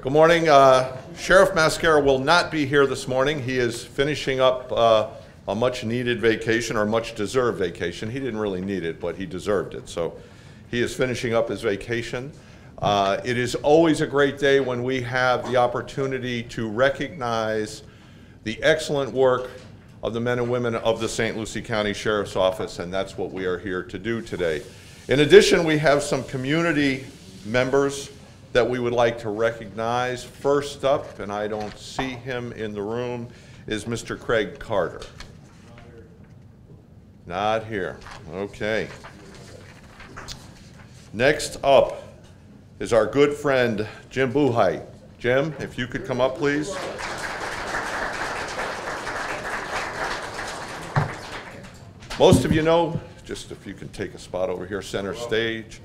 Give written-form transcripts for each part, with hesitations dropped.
Good morning. Sheriff Mascara will not be here this morning. He is finishing up a much-needed vacation, or much-deserved vacation. He didn't really need it, but he deserved it. So he is finishing up his vacation. It is always a great day when we have the opportunity to recognize the excellent work of the men and women of the St. Lucie County Sheriff's Office, and that's what we are here to do today. In addition, we have some community members that we would like to recognize. First up, and I don't see him in the room, is Mr. Craig Carter. Not here. Okay. Next up is our good friend, Jim Buhite. Jim, if you could come up, please. Most of you know, just if you can take a spot over here, center stage.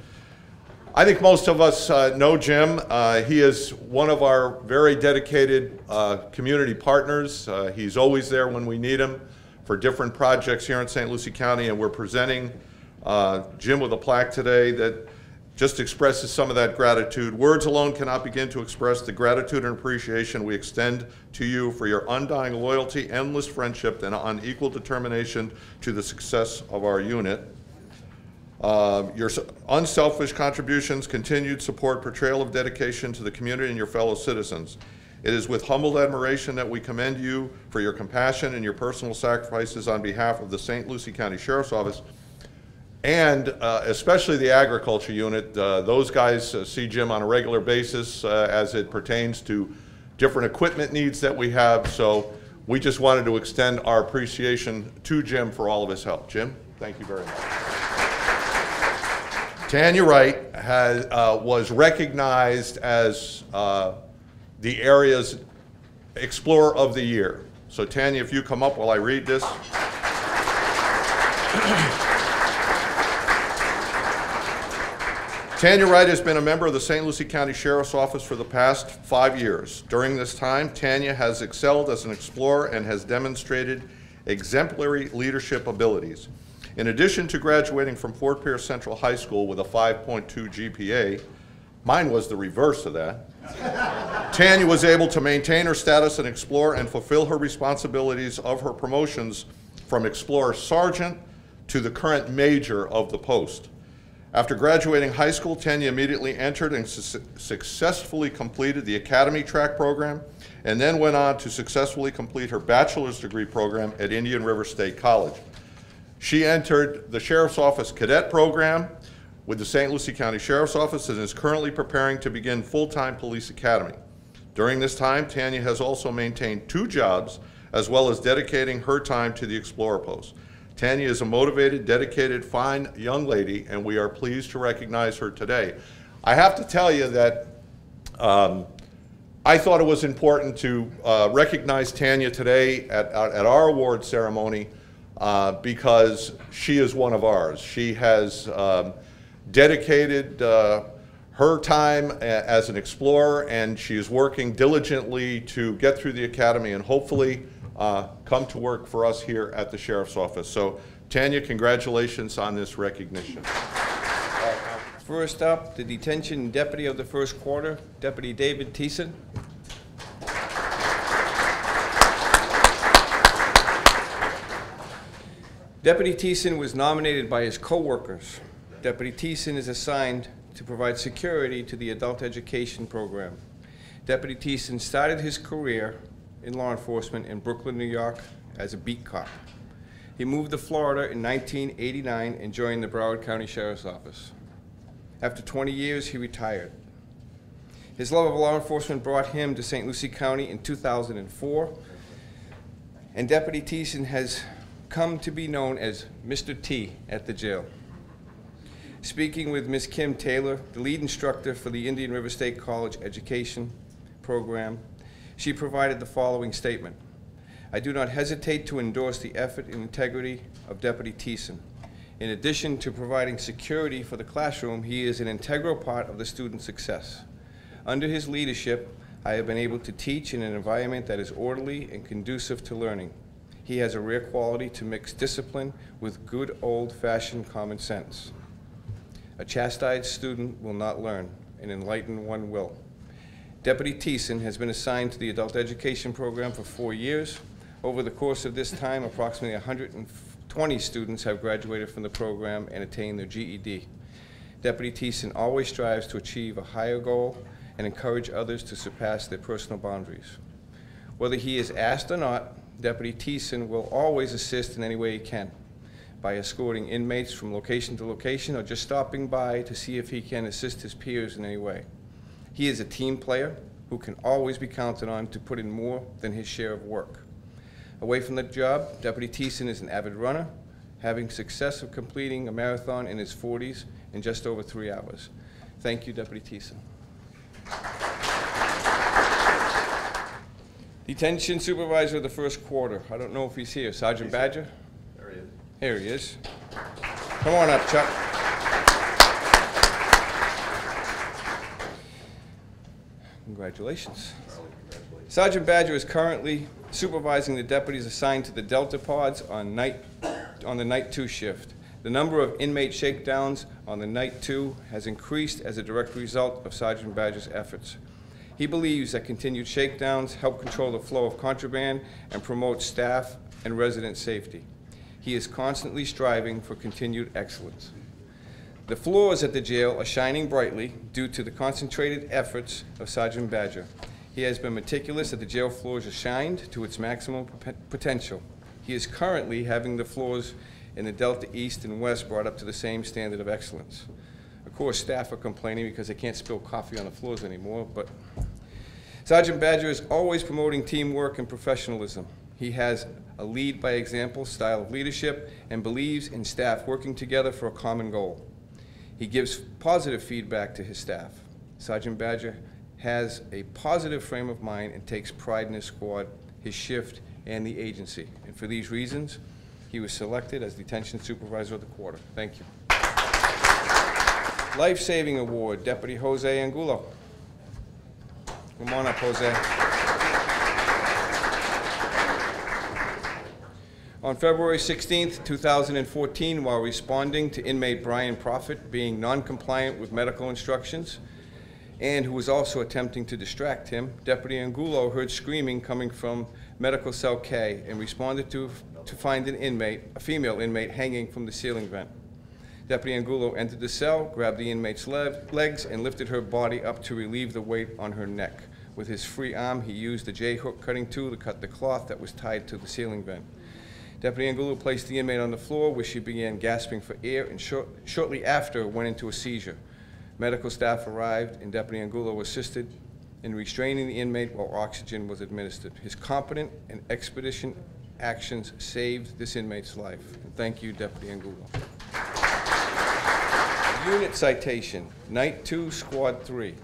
I think most of us know Jim. He is one of our very dedicated community partners. He's always there when we need him for different projects here in St. Lucie County, and we're presenting Jim with a plaque today that just expresses some of that gratitude. Words alone cannot begin to express the gratitude and appreciation we extend to you for your undying loyalty, endless friendship, and unequal determination to the success of our unit. Your unselfish contributions, continued support, portrayal of dedication to the community and your fellow citizens. It is with humble admiration that we commend you for your compassion and your personal sacrifices on behalf of the St. Lucie County Sheriff's Office, and especially the agriculture unit. Those guys see Jim on a regular basis as it pertains to different equipment needs that we have. So we just wanted to extend our appreciation to Jim for all of his help. Jim, thank you very much. Tanya Wright was recognized as the area's Explorer of the Year. So Tanya, if you come up while I read this. Tanya Wright has been a member of the St. Lucie County Sheriff's Office for the past 5 years. During this time, Tanya has excelled as an explorer and has demonstrated exemplary leadership abilities. In addition to graduating from Fort Pierce Central High School with a 5.2 GPA, mine was the reverse of that, Tanya was able to maintain her status as an explorer and fulfill her responsibilities of her promotions from Explorer Sergeant to the current Major of the post. After graduating high school, Tanya immediately entered and successfully completed the Academy Track program, and then went on to successfully complete her bachelor's degree program at Indian River State College. She entered the Sheriff's Office Cadet Program with the St. Lucie County Sheriff's Office and is currently preparing to begin full-time police academy. During this time, Tanya has also maintained 2 jobs, as well as dedicating her time to the Explorer post. Tanya is a motivated, dedicated, fine young lady, and we are pleased to recognize her today. I have to tell you that I thought it was important to recognize Tanya today at our award ceremony because she is one of ours. She has dedicated her time as an explorer, and she is working diligently to get through the academy and hopefully come to work for us here at the Sheriff's Office. So, Tanya, congratulations on this recognition. First up, the Detention Deputy of the First Quarter, Deputy David Thiessen. Deputy Thiessen was nominated by his co-workers. Deputy Thiessen is assigned to provide security to the adult education program. Deputy Thiessen started his career in law enforcement in Brooklyn, New York as a beat cop. He moved to Florida in 1989 and joined the Broward County Sheriff's Office. After 20 years, he retired. His love of law enforcement brought him to St. Lucie County in 2004, and Deputy Thiessen has come to be known as Mr. T at the jail. Speaking with Ms. Kim Taylor, the lead instructor for the Indian River State College Education Program, she provided the following statement. I do not hesitate to endorse the effort and integrity of Deputy Thiessen. In addition to providing security for the classroom, he is an integral part of the student's success. Under his leadership, I have been able to teach in an environment that is orderly and conducive to learning. He has a rare quality to mix discipline with good old-fashioned common sense. A chastised student will not learn, an enlightened one will. Deputy Thiessen has been assigned to the adult education program for 4 years. Over the course of this time, approximately 120 students have graduated from the program and attained their GED. Deputy Thiessen always strives to achieve a higher goal and encourage others to surpass their personal boundaries. Whether he is asked or not, Deputy Thiessen will always assist in any way he can, by escorting inmates from location to location or just stopping by to see if he can assist his peers in any way. He is a team player who can always be counted on to put in more than his share of work. Away from the job, Deputy Thiessen is an avid runner, having success of completing a marathon in his 40s in just over 3 hours. Thank you, Deputy Thiessen. Detention Supervisor of the first quarter. I don't know if he's here. Sergeant Badger? There he is. Here he is. Come on up, Chuck. Congratulations. Sergeant Badger is currently supervising the deputies assigned to the Delta pods on the night 2 shift. The number of inmate shakedowns on the night 2 has increased as a direct result of Sergeant Badger's efforts. He believes that continued shakedowns help control the flow of contraband and promote staff and resident safety. He is constantly striving for continued excellence. The floors at the jail are shining brightly due to the concentrated efforts of Sergeant Badger. He has been meticulous that the jail floors are shined to its maximum potential. He is currently having the floors in the Delta East and West brought up to the same standard of excellence. Of course, staff are complaining because they can't spill coffee on the floors anymore, but Sergeant Badger is always promoting teamwork and professionalism. He has a lead by example style of leadership and believes in staff working together for a common goal. He gives positive feedback to his staff. Sergeant Badger has a positive frame of mind and takes pride in his squad, his shift, and the agency. And for these reasons, he was selected as Detention Supervisor of the Quarter. Thank you. Life-Saving Award, Deputy Jose Angulo. Come on up, Jose. On February 16th, 2014, while responding to inmate Brian Prophet being non-compliant with medical instructions and who was also attempting to distract him, Deputy Angulo heard screaming coming from Medical Cell K and responded to find an inmate, a female inmate, hanging from the ceiling vent. Deputy Angulo entered the cell, grabbed the inmate's legs, and lifted her body up to relieve the weight on her neck. With his free arm, he used a J-hook cutting tool to cut the cloth that was tied to the ceiling vent. Deputy Angulo placed the inmate on the floor, where she began gasping for air, and shortly after went into a seizure. Medical staff arrived, and Deputy Angulo assisted in restraining the inmate while oxygen was administered. His competent and expeditious actions saved this inmate's life. And thank you, Deputy Angulo. Unit citation, Night 2, Squad 3.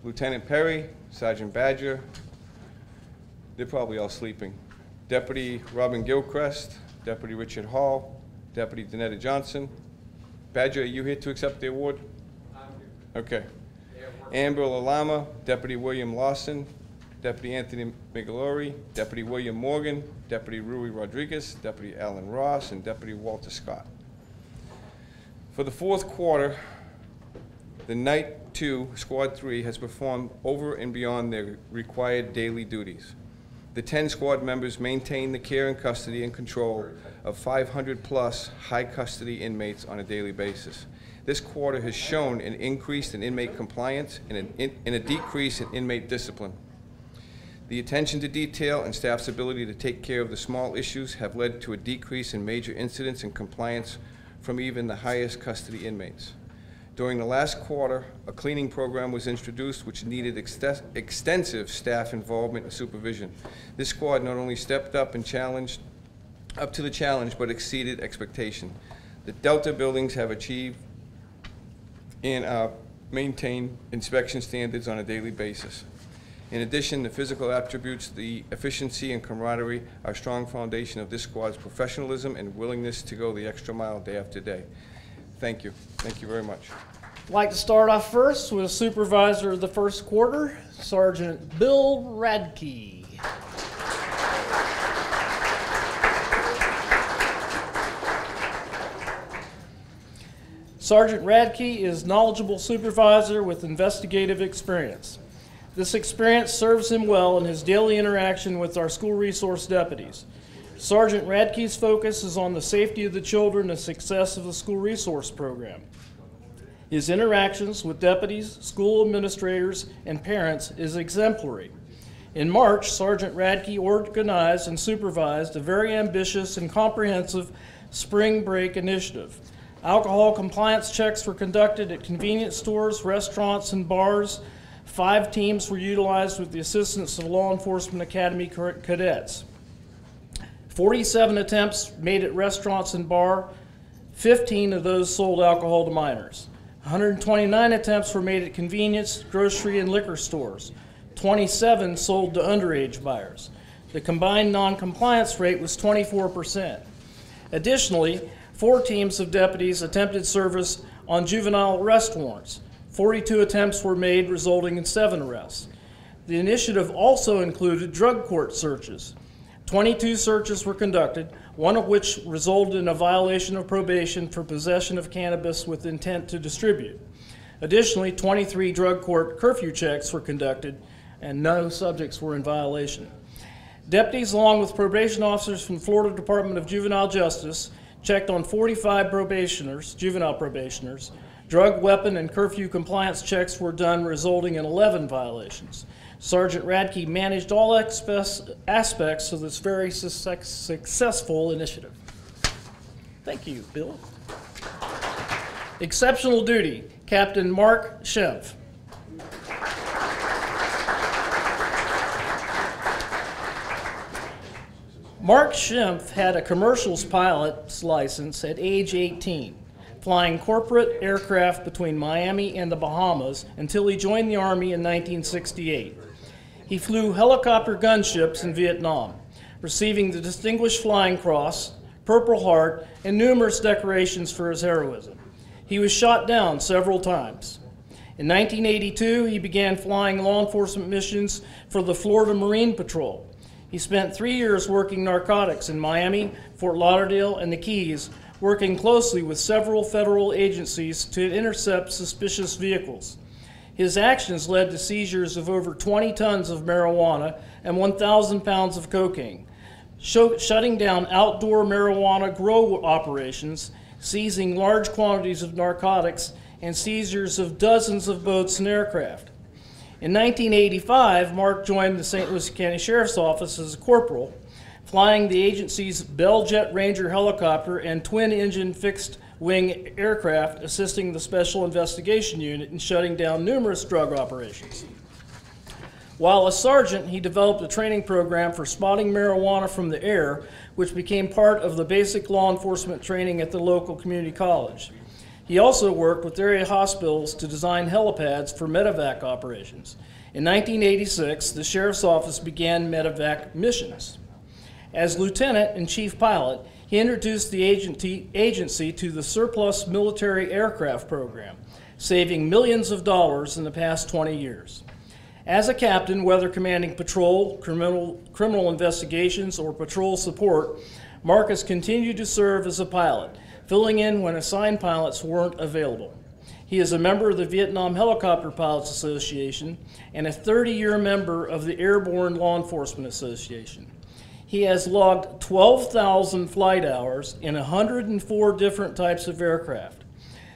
Lieutenant Perry, Sergeant Badger, they're probably all sleeping. Deputy Robin Gilchrist, Deputy Richard Hall, Deputy Danetta Johnson. Badger, are you here to accept the award? I'm here. Okay. Amber Lalama, Deputy William Lawson, Deputy Anthony Migliori, Deputy William Morgan, Deputy Rui Rodriguez, Deputy Alan Ross, and Deputy Walter Scott. For the fourth quarter, the Night 2, Squad 3 has performed over and beyond their required daily duties. The 10 squad members maintain the care and custody and control of 500+ high custody inmates on a daily basis. This quarter has shown an increase in inmate compliance and a decrease in inmate discipline. The attention to detail and staff's ability to take care of the small issues have led to a decrease in major incidents and compliance from even the highest custody inmates. During the last quarter, a cleaning program was introduced which needed extensive staff involvement and supervision. This squad not only stepped up and up to the challenge, but exceeded expectation. The Delta buildings have achieved and maintain inspection standards on a daily basis. In addition, the physical attributes, the efficiency and camaraderie are a strong foundation of this squad's professionalism and willingness to go the extra mile day after day. Thank you. Thank you very much. I'd like to start off first with Supervisor of the first quarter, Sergeant Bill Radke. Sergeant Radke is knowledgeable supervisor with investigative experience. This experience serves him well in his daily interaction with our school resource deputies. Sergeant Radke's focus is on the safety of the children and success of the school resource program. His interactions with deputies, school administrators, and parents is exemplary. In March, Sergeant Radke organized and supervised a very ambitious and comprehensive spring break initiative. Alcohol compliance checks were conducted at convenience stores, restaurants, and bars. 5 teams were utilized with the assistance of Law Enforcement Academy cadets. 47 attempts made at restaurants and bars. 15 of those sold alcohol to minors. 129 attempts were made at convenience, grocery, and liquor stores. 27 sold to underage buyers. The combined non-compliance rate was 24%. Additionally, 4 teams of deputies attempted service on juvenile arrest warrants. 42 attempts were made, resulting in 7 arrests. The initiative also included drug court searches. 22 searches were conducted, one of which resulted in a violation of probation for possession of cannabis with intent to distribute. Additionally, 23 drug court curfew checks were conducted, and no subjects were in violation. Deputies, along with probation officers from the Florida Department of Juvenile Justice, checked on 45 juvenile probationers. Drug, weapon, and curfew compliance checks were done, resulting in 11 violations. Sergeant Radke managed all aspects of this very successful initiative. Thank you, Bill. Exceptional duty, Captain Mark Schimpf. Mark Schimpf had a commercials pilot's license at age 18, flying corporate aircraft between Miami and the Bahamas until he joined the Army in 1968. He flew helicopter gunships in Vietnam, receiving the Distinguished Flying Cross, Purple Heart, and numerous decorations for his heroism. He was shot down several times. In 1982, he began flying law enforcement missions for the Florida Marine Patrol. He spent 3 years working narcotics in Miami, Fort Lauderdale, and the Keys, working closely with several federal agencies to intercept suspicious vehicles. His actions led to seizures of over 20 tons of marijuana and 1,000 pounds of cocaine, shutting down outdoor marijuana grow operations, seizing large quantities of narcotics, and seizures of dozens of boats and aircraft. In 1985, Mark joined the St. Lucie County Sheriff's Office as a corporal, flying the agency's Bell Jet Ranger helicopter and twin-engine fixed-wing aircraft, assisting the Special Investigation Unit in shutting down numerous drug operations. While a sergeant, he developed a training program for spotting marijuana from the air, which became part of the basic law enforcement training at the local community college. He also worked with area hospitals to design helipads for medevac operations. In 1986, the Sheriff's Office began medevac missions. As lieutenant and chief pilot, he introduced the agency to the Surplus Military Aircraft Program, saving millions of dollars in the past 20 years. As a captain, whether commanding patrol, criminal investigations, or patrol support, Mark has continued to serve as a pilot, filling in when assigned pilots weren't available. He is a member of the Vietnam Helicopter Pilots Association and a 30-year member of the Airborne Law Enforcement Association. He has logged 12,000 flight hours in 104 different types of aircraft.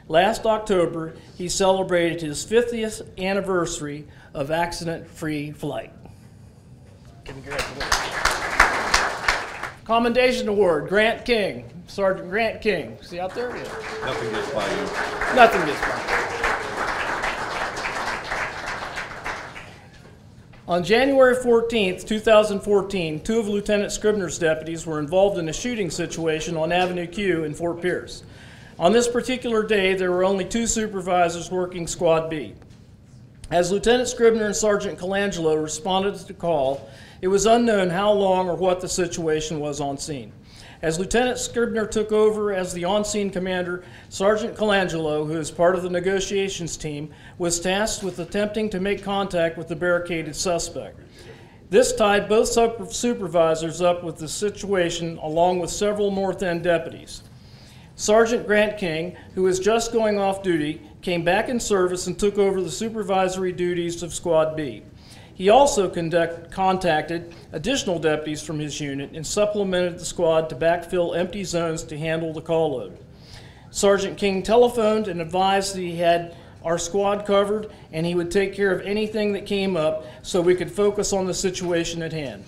Last October, he celebrated his 50th anniversary of accident-free flight. Congratulations. Commendation Award, Grant King, Sergeant Grant King. See out there? Yeah. Nothing gets by you. Nothing gets by. On January 14th, 2014, 2 of Lieutenant Scribner's deputies were involved in a shooting situation on Avenue Q in Fort Pierce. On this particular day, there were only 2 supervisors working Squad B. As Lieutenant Scribner and Sergeant Colangelo responded to the call, it was unknown how long or what the situation was on scene. As Lieutenant Scribner took over as the on-scene commander, Sergeant Colangelo, who is part of the negotiations team, was tasked with attempting to make contact with the barricaded suspect. This tied both supervisors up with the situation, along with several North End deputies. Sergeant Grant King, who was just going off duty, came back in service and took over the supervisory duties of Squad B. He also contacted additional deputies from his unit and supplemented the squad to backfill empty zones to handle the call load. Sergeant King telephoned and advised that he had our squad covered and he would take care of anything that came up so we could focus on the situation at hand.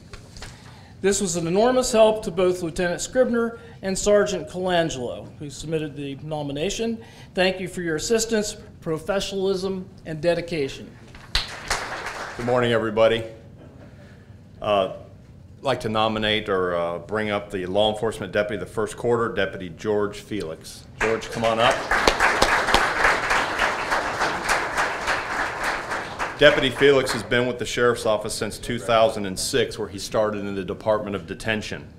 This was an enormous help to both Lieutenant Scribner and Sergeant Colangelo, who submitted the nomination. Thank you for your assistance, professionalism, and dedication. Good morning, everybody. I'd like to nominate or bring up the law enforcement deputy of the first quarter, Deputy George Felix. George, come on up. Deputy Felix has been with the Sheriff's Office since 2006, where he started in the Department of Detention.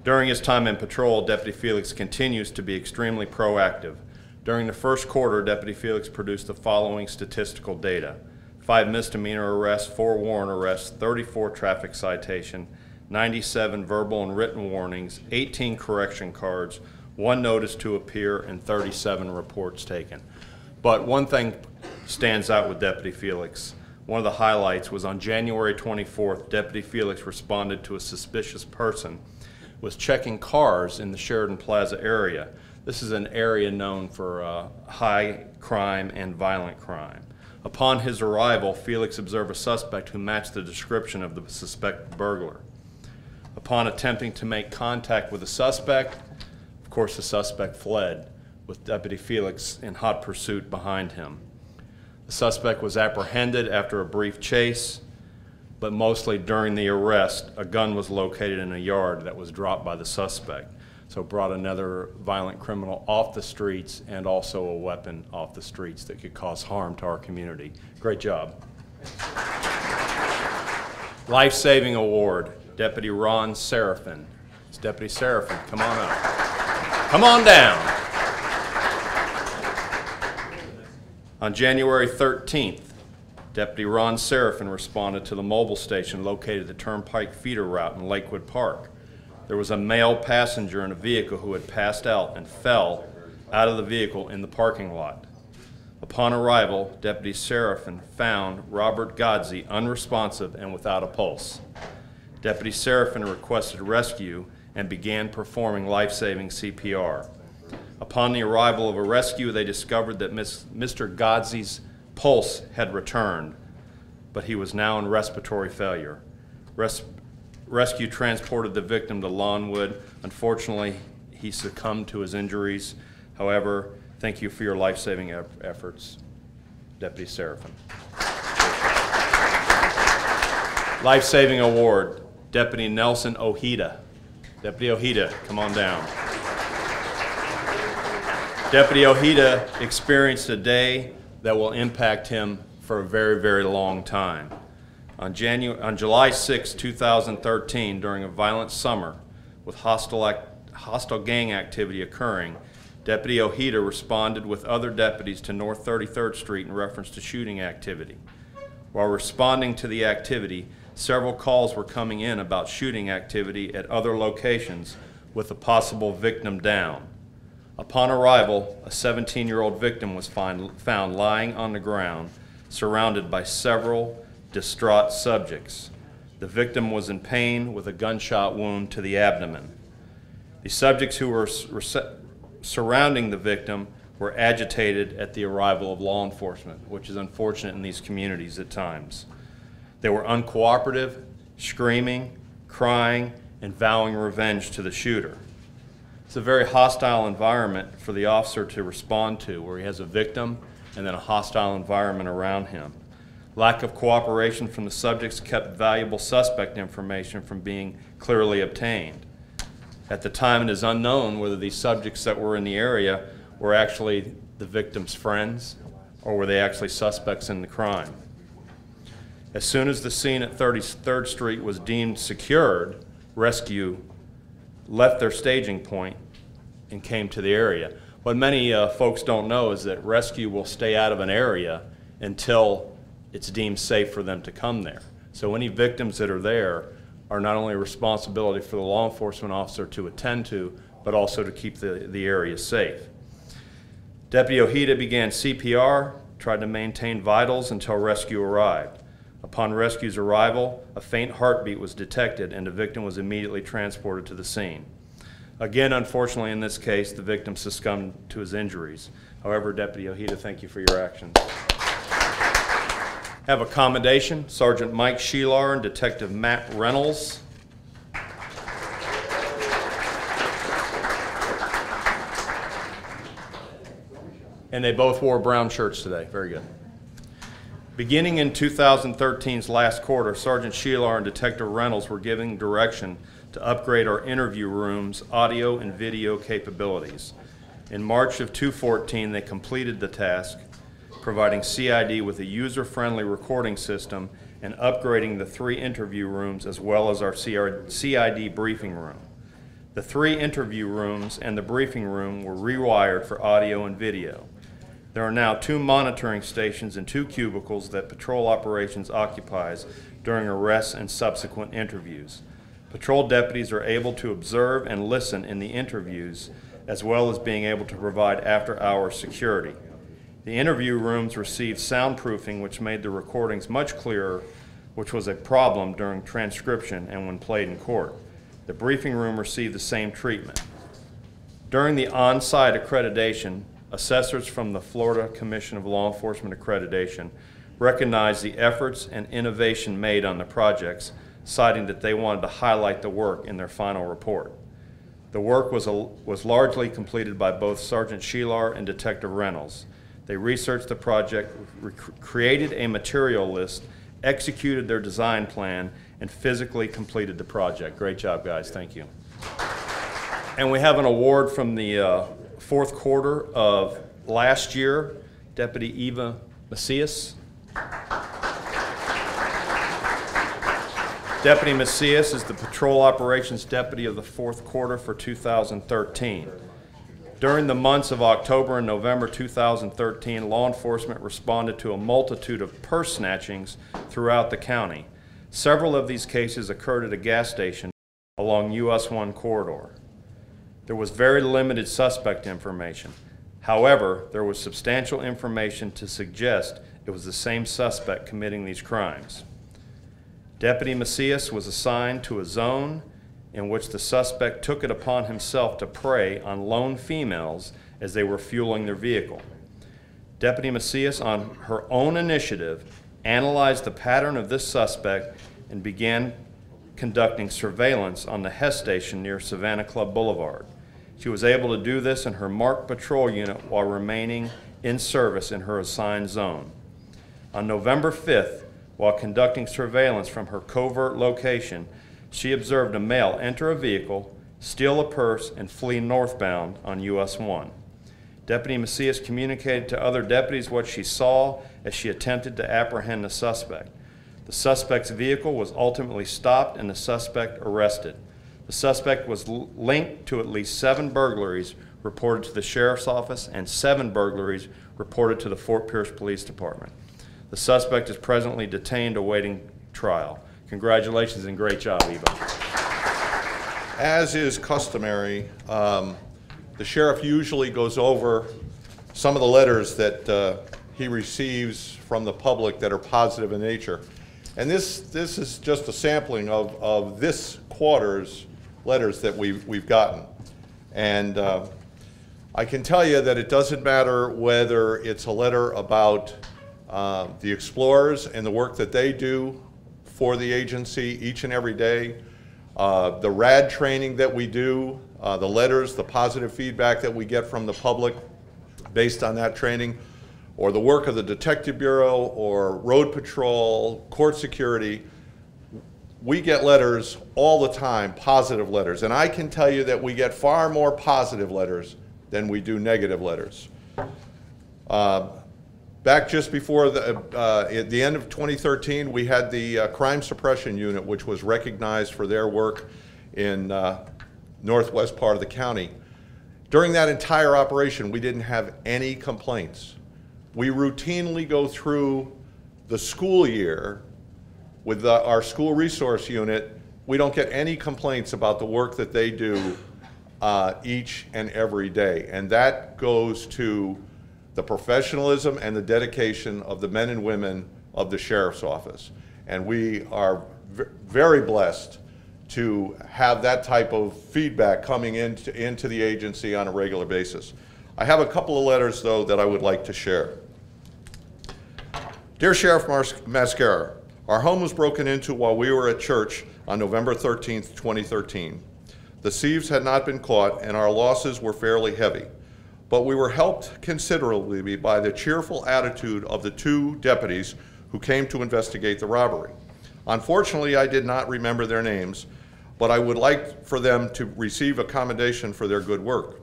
During his time in patrol, Deputy Felix continues to be extremely proactive. During the first quarter, Deputy Felix produced the following statistical data: 5 misdemeanor arrests, 4 warrant arrests, 34 traffic citation, 97 verbal and written warnings, 18 correction cards, 1 notice to appear, and 37 reports taken. But one thing stands out with Deputy Felix. One of the highlights was on January 24th, Deputy Felix responded to a suspicious person was checking cars in the Sheridan Plaza area. This is an area known for high crime and violent crime. Upon his arrival, Felix observed a suspect who matched the description of the suspected burglar. Upon attempting to make contact with the suspect, of course the suspect fled, with Deputy Felix in hot pursuit behind him. The suspect was apprehended after a brief chase, but mostly during the arrest, a gun was located in a yard that was dropped by the suspect. So it brought another violent criminal off the streets and also a weapon off the streets that could cause harm to our community. Great job. Life-Saving Award, Deputy Ron Seraphin. It's Deputy Seraphin, come on up. Come on down. On January 13th, Deputy Ron Seraphin responded to the mobile station located at the Turnpike feeder route in Lakewood Park. There was a male passenger in a vehicle who had passed out and fell out of the vehicle in the parking lot. Upon arrival, Deputy Seraphin found Robert Godsey unresponsive and without a pulse. Deputy Seraphin requested rescue and began performing life-saving CPR. Upon the arrival of a rescue, they discovered that Mr. Godsey's pulse had returned, but he was now in respiratory failure. Rescue transported the victim to Lawnwood. Unfortunately, he succumbed to his injuries. However, thank you for your life-saving efforts, Deputy Seraphin. Life-Saving Award, Deputy Nelson Ojeda. Deputy Ojeda, come on down. Deputy Ojeda experienced a day that will impact him for a very, very long time. On July 6, 2013, during a violent summer with hostile gang activity occurring, Deputy Ojeda responded with other deputies to North 33rd Street in reference to shooting activity. While responding to the activity, several calls were coming in about shooting activity at other locations with a possible victim down. Upon arrival, a 17-year-old victim was found lying on the ground, surrounded by several distraught subjects. The victim was in pain with a gunshot wound to the abdomen. The subjects who were surrounding the victim were agitated at the arrival of law enforcement, which is unfortunate in these communities at times. They were uncooperative, screaming, crying, and vowing revenge to the shooter. It's a very hostile environment for the officer to respond to, where he has a victim and then a hostile environment around him. Lack of cooperation from the subjects kept valuable suspect information from being clearly obtained. At the time, it is unknown whether these subjects that were in the area were actually the victim's friends or were they actually suspects in the crime. As soon as the scene at 33rd Street was deemed secured, rescue left their staging point and came to the area. What many folks don't know is that rescue will stay out of an area until it's deemed safe for them to come there. So any victims that are there are not only a responsibility for the law enforcement officer to attend to, but also to keep the area safe. Deputy Ojeda began CPR, tried to maintain vitals until rescue arrived. Upon rescue's arrival, a faint heartbeat was detected and the victim was immediately transported to the scene. Again, unfortunately, in this case, the victim succumbed to his injuries. However, Deputy Ojeda, thank you for your actions. Have a commendation, Sergeant Mike Shelar and Detective Matt Reynolds. And they both wore brown shirts today. Very good. Beginning in 2013's last quarter, Sergeant Shelar and Detective Reynolds were giving direction to upgrade our interview room's audio and video capabilities. In March of 2014, they completed the task, providing CID with a user-friendly recording system and upgrading the 3 interview rooms as well as our CID briefing room. The 3 interview rooms and the briefing room were rewired for audio and video. There are now 2 monitoring stations and 2 cubicles that patrol operations occupies during arrests and subsequent interviews. Patrol deputies are able to observe and listen in the interviews as well as being able to provide after-hours security. The interview rooms received soundproofing, which made the recordings much clearer, which was a problem during transcription and when played in court. The briefing room received the same treatment. During the on-site accreditation, assessors from the Florida Commission of Law Enforcement Accreditation recognized the efforts and innovation made on the projects, citing that they wanted to highlight the work in their final report. The work was largely completed by both Sergeant Shelar and Detective Reynolds. They researched the project, created a material list, executed their design plan, and physically completed the project. Great job, guys. Thank you. And we have an award from the fourth quarter of last year, Deputy Eva Macias. Deputy Macias is the Patrol Operations Deputy of the fourth quarter for 2013. During the months of October and November 2013, law enforcement responded to a multitude of purse snatchings throughout the county. Several of these cases occurred at a gas station along US 1 corridor. There was very limited suspect information. However, there was substantial information to suggest it was the same suspect committing these crimes. Deputy Macias was assigned to a zone in which the suspect took it upon himself to prey on lone females as they were fueling their vehicle. Deputy Macias, on her own initiative, analyzed the pattern of this suspect and began conducting surveillance on the Hess station near Savannah Club Boulevard. She was able to do this in her marked patrol unit while remaining in service in her assigned zone. On November 5th, while conducting surveillance from her covert location, she observed a male enter a vehicle, steal a purse, and flee northbound on US 1. Deputy Macias communicated to other deputies what she saw as she attempted to apprehend the suspect. The suspect's vehicle was ultimately stopped and the suspect arrested. The suspect was linked to at least 7 burglaries reported to the Sheriff's Office and 7 burglaries reported to the Fort Pierce Police Department. The suspect is presently detained awaiting trial. Congratulations and great job, Eva. As is customary, the sheriff usually goes over some of the letters that he receives from the public that are positive in nature. And this is just a sampling of this quarter's letters that we've gotten. And I can tell you that it doesn't matter whether it's a letter about the explorers and the work that they do for the agency each and every day, the RAD training that we do, the letters, the positive feedback that we get from the public based on that training, or the work of the Detective Bureau or Road Patrol, court security. We get letters all the time, positive letters. And I can tell you that we get far more positive letters than we do negative letters. Back just before at the end of 2013, we had the Crime Suppression Unit, which was recognized for their work in northwest part of the county. During that entire operation, we didn't have any complaints. We routinely go through the school year with our school resource unit. We don't get any complaints about the work that they do each and every day. And that goes to the professionalism and the dedication of the men and women of the Sheriff's Office. And we are very blessed to have that type of feedback coming into the agency on a regular basis. I have a couple of letters, though, that I would like to share. Dear Sheriff Mascara, our home was broken into while we were at church on November 13th, 2013. The thieves had not been caught, and our losses were fairly heavy. But we were helped considerably by the cheerful attitude of the 2 deputies who came to investigate the robbery. Unfortunately, I did not remember their names, but I would like for them to receive a commendation for their good work.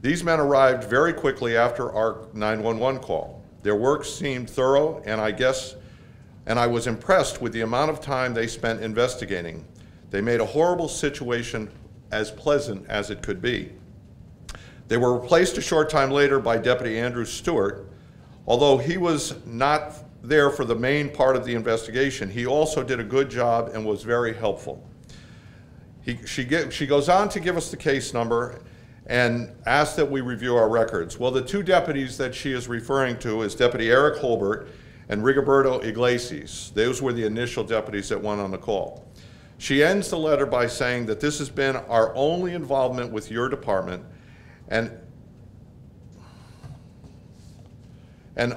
These men arrived very quickly after our 911 call. Their work seemed thorough, and I was impressed with the amount of time they spent investigating. They made a horrible situation as pleasant as it could be. They were replaced a short time later by Deputy Andrew Stewart. Although he was not there for the main part of the investigation, he also did a good job and was very helpful. She goes on to give us the case number and asks that we review our records. Well, the 2 deputies that she is referring to is Deputy Eric Holbert and Rigoberto Iglesias. Those were the initial deputies that went on the call. She ends the letter by saying that this has been our only involvement with your department, and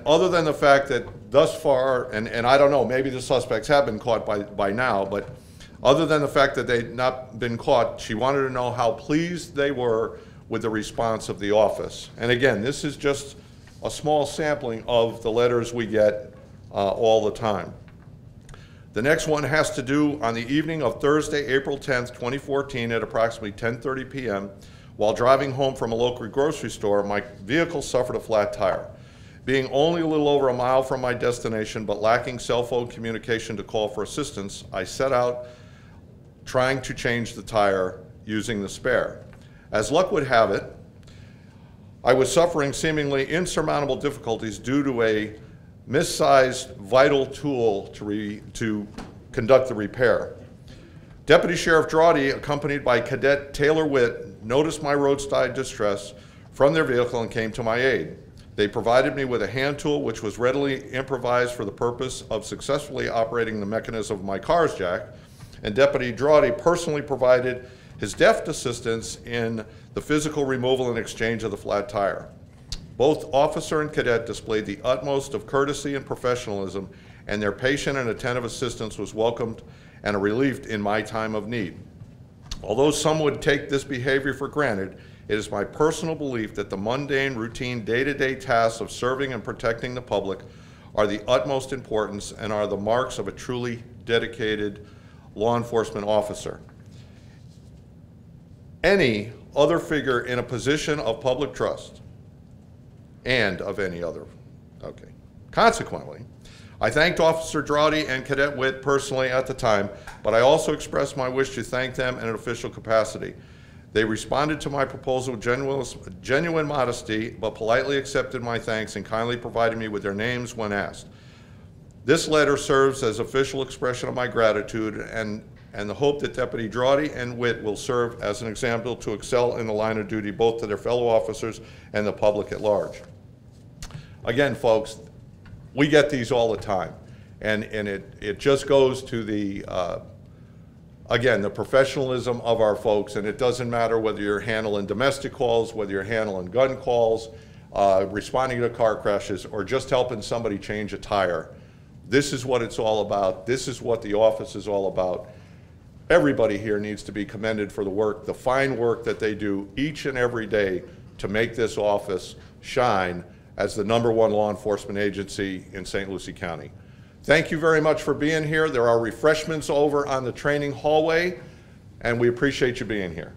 other than the fact that thus far, and I don't know, maybe the suspects have been caught by now, but other than the fact that they'd not been caught, she wanted to know how pleased they were with the response of the office. And again, this is just a small sampling of the letters we get all the time. The next one has to do on the evening of Thursday, April 10th, 2014 at approximately 10:30 p.m. While driving home from a local grocery store, my vehicle suffered a flat tire. Being only a little over a mile from my destination, but lacking cell phone communication to call for assistance, I set out trying to change the tire using the spare. As luck would have it, I was suffering seemingly insurmountable difficulties due to a missized vital tool to conduct the repair. Deputy Sheriff Drawdy, accompanied by Cadet Taylor Witt, noticed my roadside distress from their vehicle and came to my aid. They provided me with a hand tool which was readily improvised for the purpose of successfully operating the mechanism of my car's jack, and Deputy Drawdy personally provided his deft assistance in the physical removal and exchange of the flat tire. Both officer and cadet displayed the utmost of courtesy and professionalism, and their patient and attentive assistance was welcomed and a relief in my time of need. Although some would take this behavior for granted, it is my personal belief that the mundane, routine, day-to-day tasks of serving and protecting the public are the utmost importance and are the marks of a truly dedicated law enforcement officer. Any other figure in a position of public trust, and of any other, okay. Consequently, I thanked Officer Drawdy and Cadet Witt personally at the time, but I also expressed my wish to thank them in an official capacity. They responded to my proposal with genuine modesty, but politely accepted my thanks and kindly provided me with their names when asked. This letter serves as official expression of my gratitude and the hope that Deputy Drawdy and Witt will serve as an example to excel in the line of duty both to their fellow officers and the public at large. Again, folks, we get these all the time, and it just goes to the, again, the professionalism of our folks, and it doesn't matter whether you're handling domestic calls, whether you're handling gun calls, responding to car crashes, or just helping somebody change a tire. This is what it's all about. This is what the office is all about. Everybody here needs to be commended for the work, the fine work that they do each and every day to make this office shine as the #1 law enforcement agency in St. Lucie County. Thank you very much for being here. There are refreshments over on the training hallway, and we appreciate you being here.